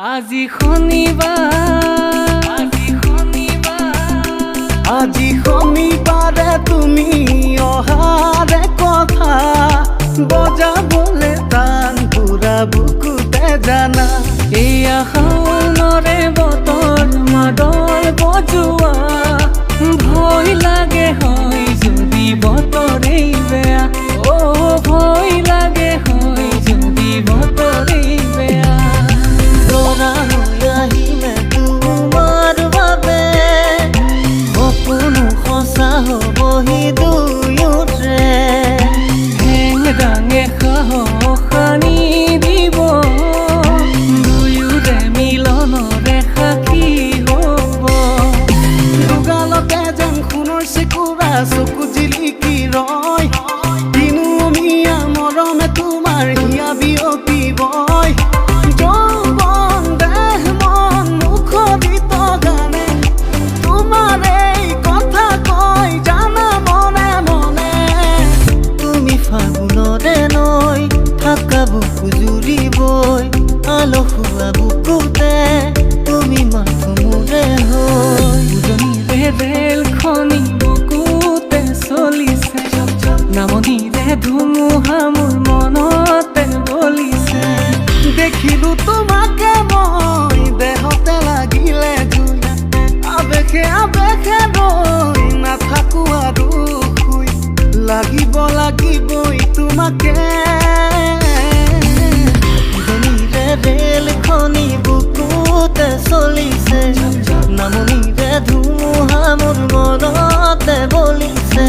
আজি শনিবাৰে তুমি অহাৰে কথা বজাবলে টান পুৰা বুকুতে জানা এয়া শাওনৰে বতৰ মাদল বজোৱা ভয় লাগে হয় যদি বতৰেই বেয়া ও ভয় লাগে হয় যদি বতৰেই বেয়া দৰা হৈ আহিলে তোমাৰ বাবে সপোনো সঁচা হ'বহি দুয়োৰে হেং দাঙে সাহসানি দিব দুয়োৰে মিলনৰে সাক্ষী হ'ব দুগালতে যেন সোণৰ চিকুৰা চকু জিলিকি ৰয় দিনুমীয়া মৰমে তোমাৰ হিয়া বিয়পিবই যৌৱন দেহ মন মুখৰিত গানে তোমাৰ এই কথা কয় জানা মনে মনে তুমি ফাগুনৰে নৈ থাকা বুকু জুৰিবই আলসুৱা বুকুতে তুমি মাথো মোৰে হৈ উজনিৰে ৰেলখনি বুকুতে চলিছে নামনিৰে ধুমুহা মোৰ মনতে বলিছে দেখিলো তোমাকে মই দেহতে লাগিলে জুই আবেগে আবেগে ৰৈ নাথাকো আৰু শুই লাগিবই তোমাকে উজনিৰে ৰেলখনি বুকুতে চলিছে নামনিৰে ধুমুহা মোৰ মনতে বলিছে